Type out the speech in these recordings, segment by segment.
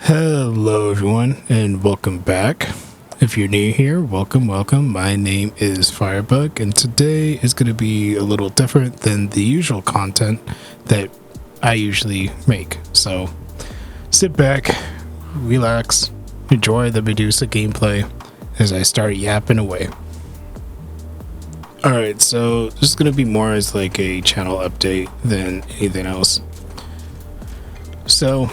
Hello everyone and welcome back. If you're new here, welcome. My name is Firebug and today is going to be a little different than the usual content that I usually make. So sit back, relax, enjoy the Medusa gameplay as I start yapping away. Alright, so this is going to be more as like a channel update than anything else. So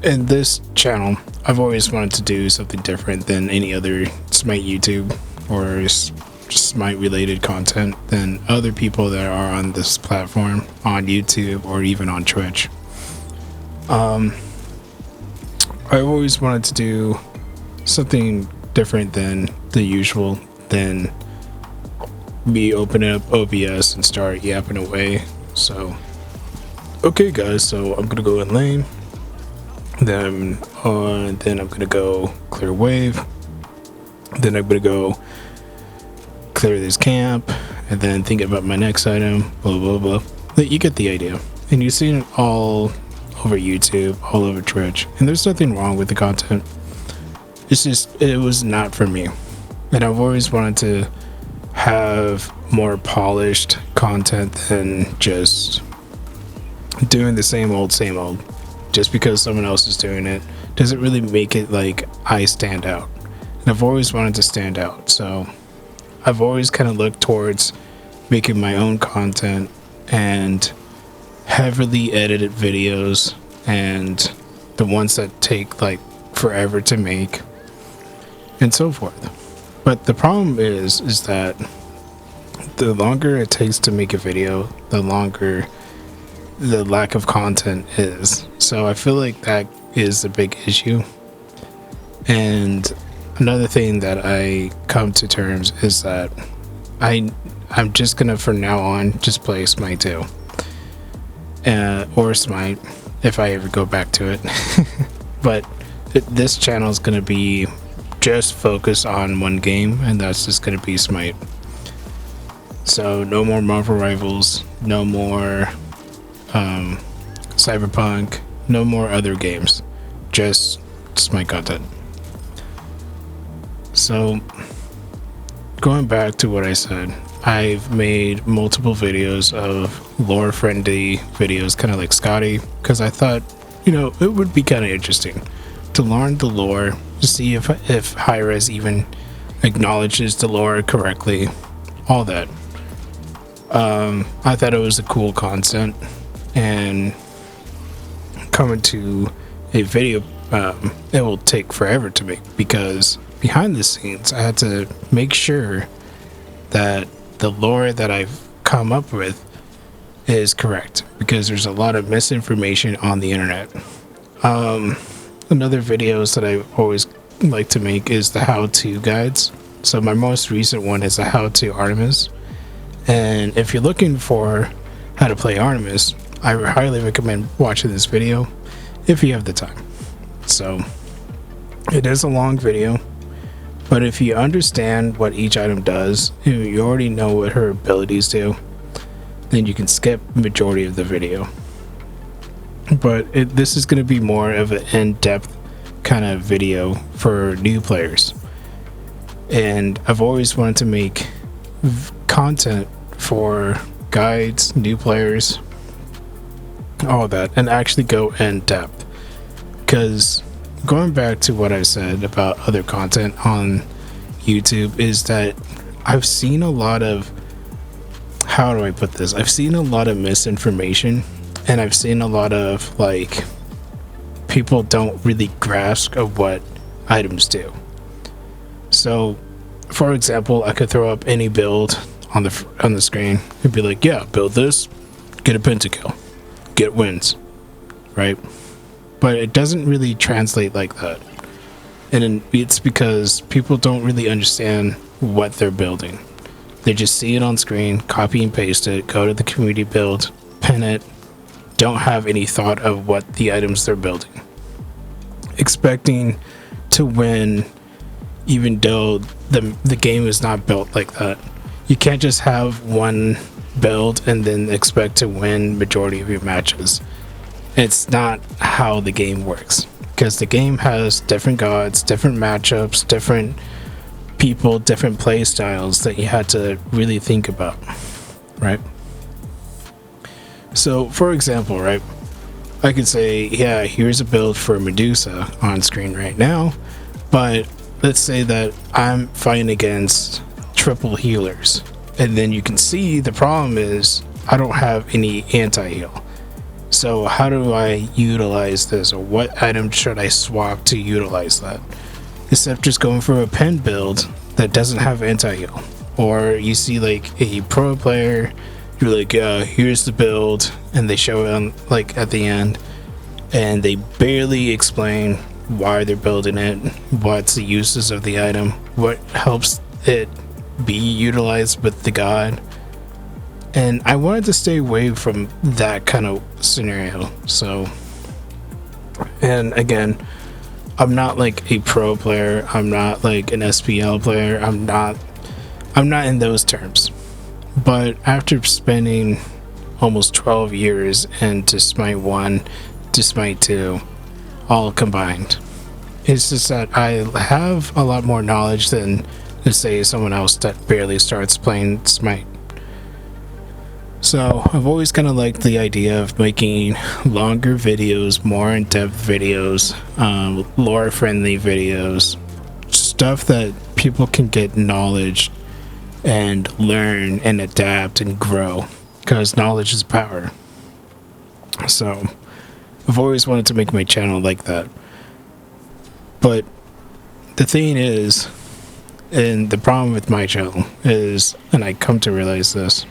in this channel, I've always wanted to do something different than any other Smite YouTube or Smite related content than other people that are on this platform, on YouTube or even on Twitch. I always wanted to do something different than the usual, than me opening up OBS and start yapping away. So, okay guys, so I'm gonna go in lane. Then I'm gonna go clear wave. Then I'm gonna go clear this camp, and then think about my next item. Blah blah blah. But you get the idea, and you've seen it all over YouTube, all over Twitch, and there's nothing wrong with the content. It's just it was not for me, and I've always wanted to have more polished content than just doing the same old. Just because someone else is doing it doesn't really make it like I stand out. And I've always wanted to stand out. So I've always kind of looked towards making my own content and heavily edited videos, and the ones that take like forever to make and so forth. But the problem is that the longer it takes to make a video, the longer the lack of content is. So I feel like that is a big issue. And another thing that I come to terms is that I'm just gonna from now on just play Smite 2 or Smite if I ever go back to it. But this channel is gonna be just focused on one game, and that's just gonna be Smite. So no more Marvel Rivals, no more Cyberpunk, no more other games, just Smite content. So going back to what I said, I've made multiple videos of lore friendly videos, kind of like Scotty, because I thought, it would be kind of interesting to learn the lore, to see if Hi-Res even acknowledges the lore correctly, all that. I thought it was a cool concept, and coming to a video, it will take forever to make, because behind the scenes I had to make sure that the lore that I've come up with is correct, because there's a lot of misinformation on the internet. Another videos that I always like to make is the how-to guides. So my most recent one is a how-to Artemis, and if you're looking for how to play Artemis, I highly recommend watching this video if you have the time. So it is a long video, but if you understand what each item does, you already know what her abilities do, then you can skip majority of the video. But this is going to be more of an in-depth kind of video for new players, and I've always wanted to make content for guides, new players, all that, and actually go in depth. Because going back to what I said about other content on YouTube is that I've seen a lot of, how do I put this? I've seen a lot of misinformation, and I've seen a lot of like people don't really grasp of what items do. So for example, I could throw up any build on the screen and be like, yeah, build this, get a pentakill, get wins, right? But it doesn't really translate like that, and it's because people don't really understand what they're building. They just see it on screen, copy and paste it, go to the community build, pin it, don't have any thought of what the items they're building, expecting to win even though the game is not built like that. You can't just have one build and then expect to win majority of your matches. It's not how the game works. because the game has different gods, different matchups, different people, different play styles that you had to really think about, right? So, for example, right, I could say, yeah, here's a build for Medusa on screen right now, but let's say that I'm fighting against triple healers, and then you can see the problem is I don't have any anti-heal. So how do I utilize this, or what item should I swap to utilize that? Instead of just going for a pen build that doesn't have anti-heal. Or you see like a pro player, you're like, here's the build, and they show it on like at the end, and they barely explain why they're building it, what's the uses of the item, what helps it be utilized with the god. And I wanted to stay away from that kind of scenario. So, and again, I'm not like a pro player, I'm not like an SPL player, I'm not in those terms. But after spending almost 12 years into Smite 1 to Smite 2 all combined, it's just that I have a lot more knowledge than, let's say, someone else that barely starts playing Smite. So I've always kind of liked the idea of making longer videos, more in-depth videos, lore-friendly videos, stuff that people can get knowledge and learn and adapt and grow, because knowledge is power. So I've always wanted to make my channel like that. But the thing is, and the problem with my channel is, and I come to realize this,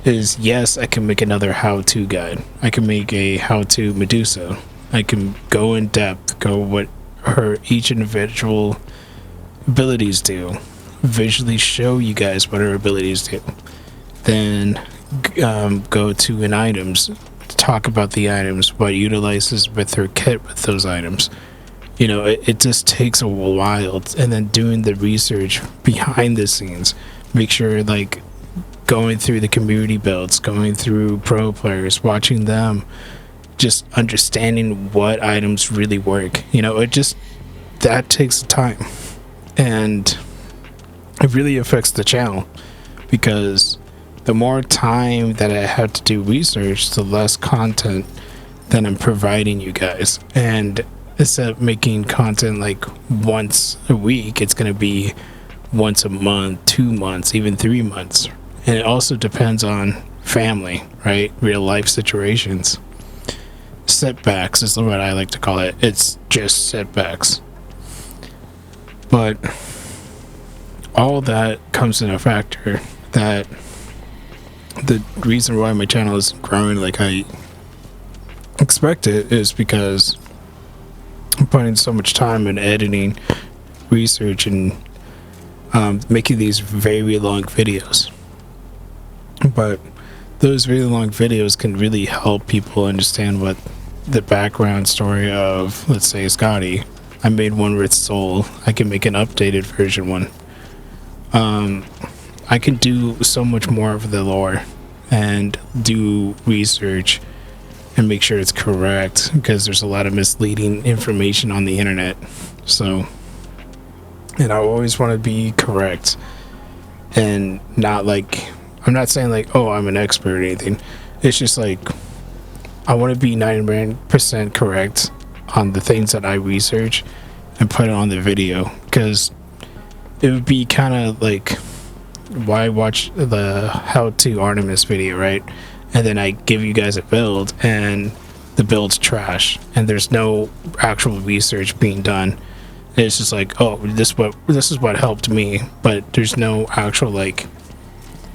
is yes, I can make another how-to guide. I can make a how-to Medusa. I can go in depth, go what her each individual abilities do, visually show you guys what her abilities do, then go to an items, talk about the items, what utilizes with her kit with those items. You know, it just takes a while, and then doing the research behind the scenes, make sure like going through the community builds, going through pro players, watching them, just understanding what items really work. You know, it just, that takes time, and it really affects the channel, because the more time that I have to do research, the less content that I'm providing you guys. And instead of making content like once a week, it's going to be once a month, 2 months, even 3 months. And it also depends on family, right? Real life situations. Setbacks is what I like to call it. It's just setbacks. But all that comes in a factor that the reason why my channel is growing like I expected is because I'm putting so much time in editing, research, and making these very long videos. But those really long videos can really help people understand what the background story of, let's say, Scotty. I made one with Soul. I can make an updated version one. I can do so much more of the lore and do research and make sure it's correct, because there's a lot of misleading information on the internet. So, and I always want to be correct and not like, I'm not saying like, oh, I'm an expert or anything. It's just like, I want to be 99% correct on the things that I research and put it on the video, because it would be kind of like, why watch the how-to Artemis video, right? And then I give you guys a build and the build's trash and there's no actual research being done. It's just like, oh, this is what helped me, but there's no actual like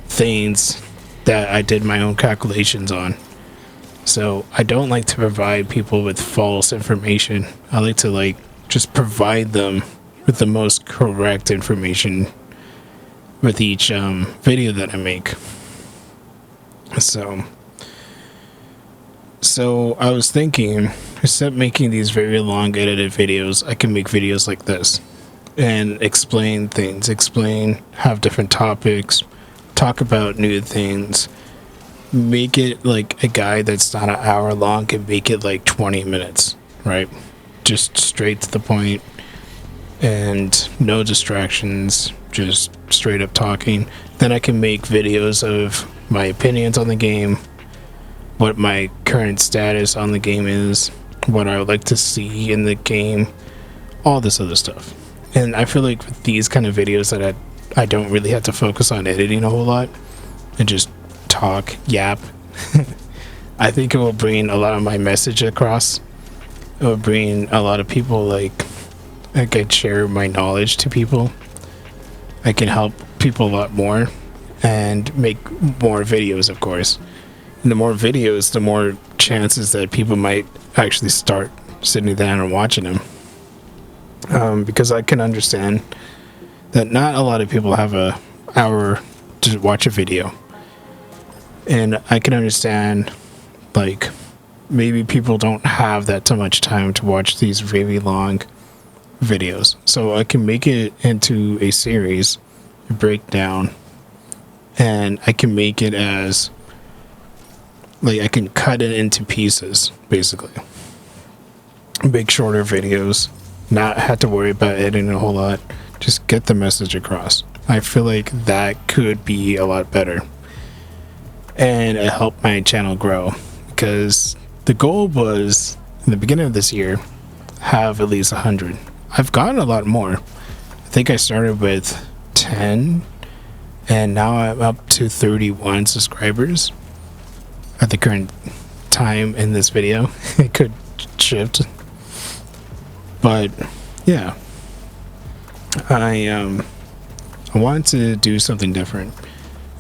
things that I did my own calculations on. So I don't like to provide people with false information. I like to like just provide them with the most correct information with each video that I make. So I was thinking, instead of making these very long edited videos, I can make videos like this and explain things, have different topics, talk about new things, make it like a guide that's not an hour long, and make it like 20 minutes, right? just straight to the point and no distractions, just straight up talking. Then I can make videos of my opinions on the game, what my current status on the game is, what I would like to see in the game, all this other stuff. And I feel like with these kind of videos that I don't really have to focus on editing a whole lot and just talk, yap, I think it will bring a lot of my message across. It will bring a lot of people, like, I can share my knowledge to people. I can help people a lot more and make more videos, of course. And the more videos, the more chances that people might actually start sitting down and watching them. Because I can understand that not a lot of people have an hour to watch a video. And I can understand, like, maybe people don't have that too much time to watch these really long videos. So I can make it into a series, a breakdown, and I can make it as, like, I can cut it into pieces, basically. Make shorter videos, not have to worry about editing a whole lot, just get the message across. I feel like that could be a lot better. And it helped my channel grow, because the goal was, in the beginning of this year, have at least 100. I've gotten a lot more. I think I started with 10, and now I'm up to 31 subscribers at the current time in this video. It could shift, but yeah, I wanted to do something different.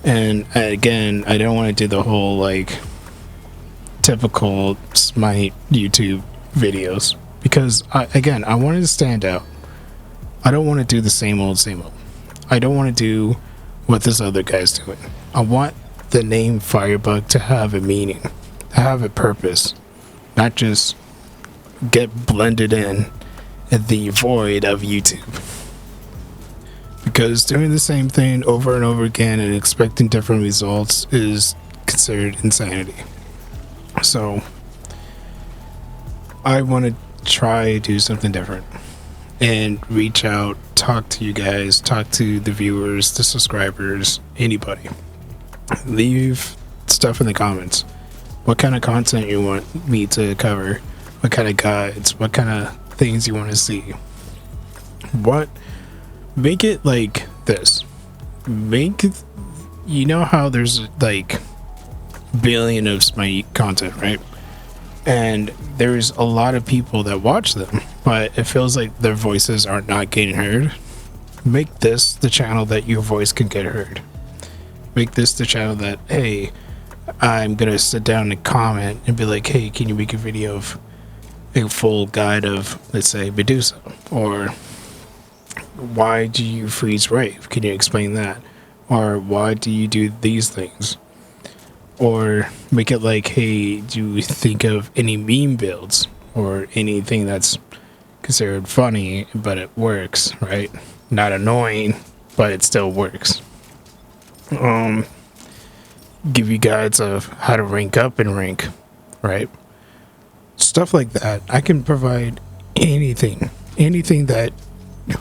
And again, I don't want to do the whole, like, typical Smite YouTube videos, because I wanted to stand out. I don't want to do the same old. I don't want to do what this other guy's doing. I want the name Firebug to have a meaning, to have a purpose, not just get blended in at the void of YouTube. Because doing the same thing over and over again and expecting different results is considered insanity. So I want to try to do something different and reach out, talk to you guys, talk to the viewers, the subscribers, anybody. Leave stuff in the comments. What kind of content you want me to cover? What kind of guides? What kind of things you want to see? Make it like this. You know how there's like billion of Smite content, right? And there's a lot of people that watch them, but it feels like their voices are not getting heard. Make this the channel that your voice can get heard. Make this the channel that, hey, I'm gonna sit down and comment and be like, hey, can you make a video of a full guide of, let's say, Medusa? Or why do you freeze rave? Can you explain that? Or why do you do these things? Or make it like, hey, do you think of any meme builds or anything that's considered funny but it works, right? Not annoying, but it still works. Give you guides of how to rank up and rank, right? Stuff like that. I can provide anything that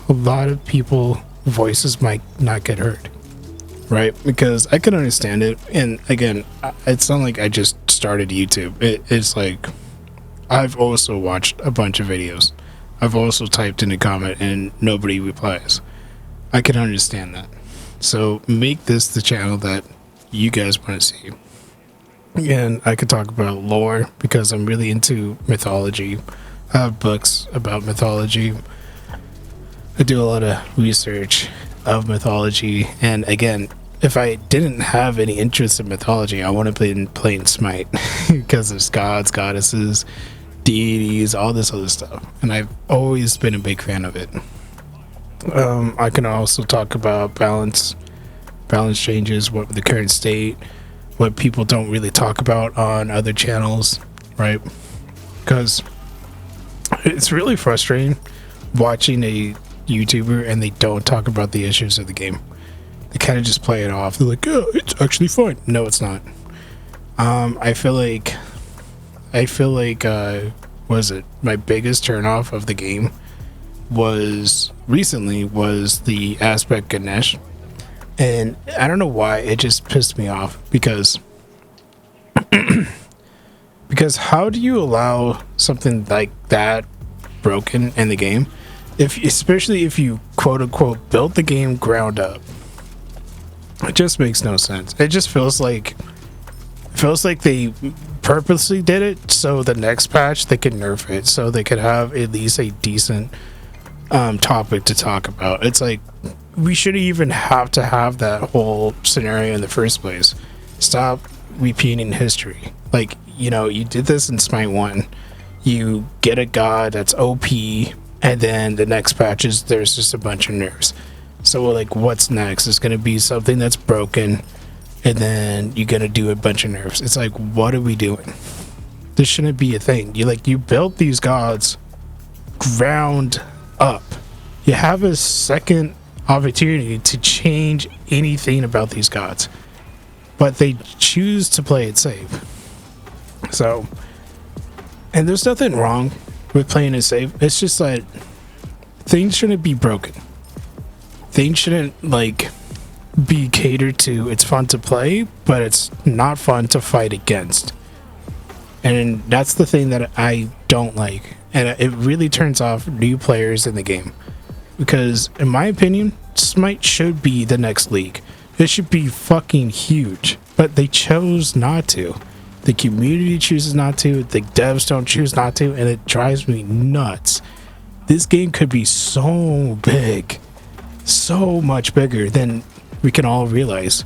a lot of people voices might not get heard, right? Because I can understand it. And again, it's not like I just started YouTube. It's like I've also watched a bunch of videos. I've also typed in a comment and nobody replies. I can understand that. So make this the channel that you guys want to see. And I could talk about lore because I'm really into mythology. I have books about mythology. I do a lot of research of mythology. And again, if I didn't have any interest in mythology, I want to be playing Smite because there's gods, goddesses, deities, all this other stuff. And I've always been a big fan of it. I can also talk about balance changes, what the current state, what people don't really talk about on other channels, right? Because it's really frustrating watching a YouTuber and they don't talk about the issues of the game. They kind of just play it off. They're like, oh, it's actually fine. No, it's not. I feel like was it my biggest turnoff of the game was the aspect Ganesh. And I don't know why, it just pissed me off because how do you allow something like that broken in the game, especially if you quote unquote built the game ground up? It just makes no sense. It just feels like they purposely did it so the next patch they could nerf it so they could have at least a decent topic to talk about. It's like, we shouldn't even have to have that whole scenario in the first place. Stop repeating history. Like, you know, you did this in Smite 1. You get a god that's OP, and then the next patches there's just a bunch of nerfs. So like, what's next? It's gonna be something that's broken, and then you're gonna do a bunch of nerfs. It's like, what are we doing? This shouldn't be a thing. You built these gods ground up. You have a second opportunity to change anything about these gods, but they choose to play it safe. So, and there's nothing wrong with playing it safe. It's just that things shouldn't be broken. Things shouldn't like be catered to. It's fun to play, but it's not fun to fight against. And that's the thing that I don't like, and it really turns off new players in the game. Because in my opinion, Smite should be the next league. It should be fucking huge, but they chose not to. The community chooses not to, the devs don't choose not to, and it drives me nuts. This game could be so big, so much bigger than we can all realize.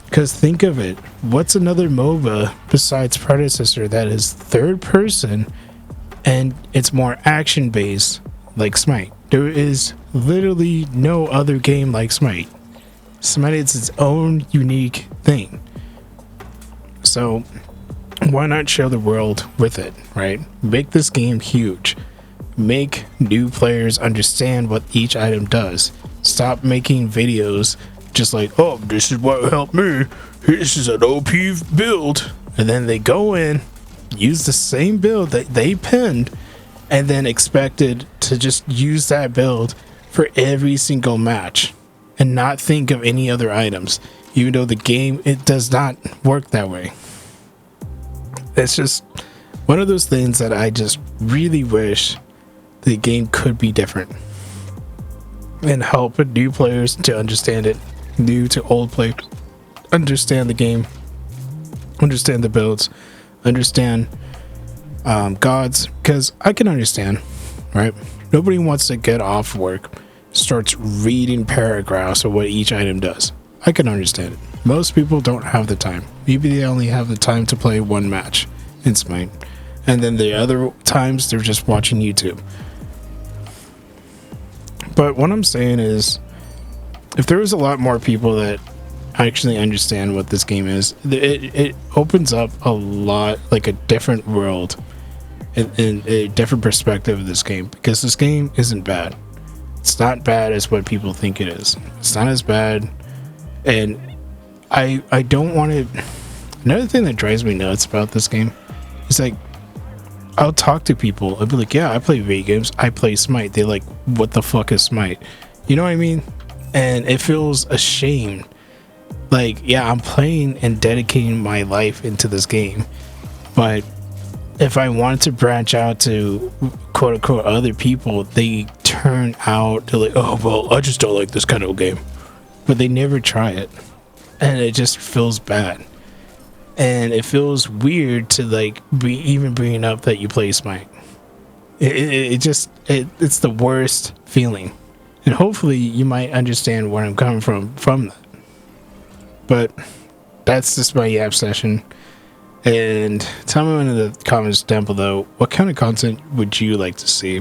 Because think of it, what's another MOBA besides Predecessor that is third person and it's more action based like Smite? There is literally no other game like Smite. Smite is its own unique thing. So why not share the world with it, right? Make this game huge. Make new players understand what each item does. Stop making videos just like, oh, this is what helped me. This is an OP build. And then they go in, use the same build that they pinned, and then expected to just use that build for every single match and not think of any other items, even though the game, it does not work that way. It's just one of those things that I just really wish the game could be different and help new players to understand it, new to old players understand the game, understand the builds, understand gods, because I can understand, right? Nobody wants to get off work, starts reading paragraphs of what each item does. I can understand it. Most people don't have the time. Maybe they only have the time to play one match in Smite, and then the other times they're just watching YouTube. But what I'm saying is, if there was a lot more people that actually understand what this game is, it opens up a lot, like a different world and a different perspective of this game, because this game isn't bad. It's not bad as what people think it is. It's not as bad. And I don't want to. Another thing that drives me nuts about this game is, like, I'll talk to people. I'll be like, yeah, I play video games. I play Smite. They're like, what the fuck is Smite? You know what I mean? And it feels ashamed. Like, yeah, I'm playing and dedicating my life into this game, but if I wanted to branch out to quote unquote other people, they turn out to like, oh, well, I just don't like this kind of game. But they never try it. And it just feels bad. And it feels weird to like be even bringing up that you play Smite. It's the worst feeling. And hopefully you might understand where I'm coming from that. But that's just my yap session. And tell me in the comments down below, what kind of content would you like to see?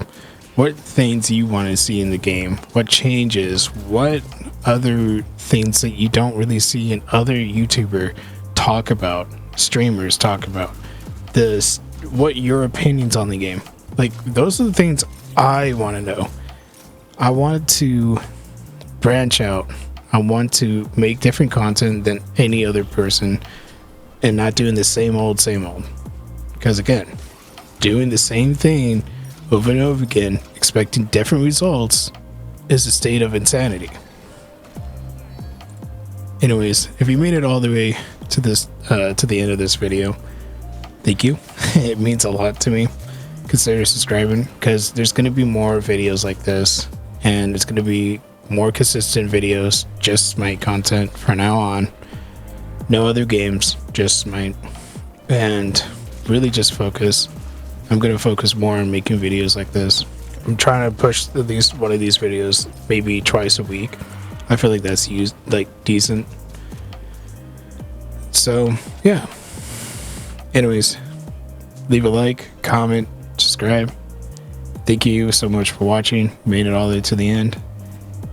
What things you want to see in the game? What changes? What other things that you don't really see in other YouTuber talk about, streamers talk about? This, what your opinions on the game? Like, those are the things I want to know. I want to branch out. I want to make different content than any other person and not doing the same old. Because again, doing the same thing over and over again, expecting different results, is a state of insanity. Anyways, if you made it all the way to this to the end of this video, thank you. It means a lot to me. Consider subscribing, because there's going to be more videos like this, and it's going to be more consistent videos, just Smite content from now on. No other games, just Smite. And really just focus. I'm going to focus more on making videos like this. I'm trying to push at least one of these videos maybe twice a week. I feel like that's decent. So yeah, anyways, leave a like, comment, subscribe. Thank you so much for watching. Made it all the way to the end.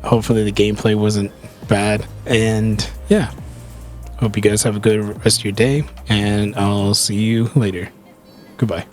Hopefully the gameplay wasn't bad, and yeah, hope you guys have a good rest of your day, and I'll see you later. Goodbye.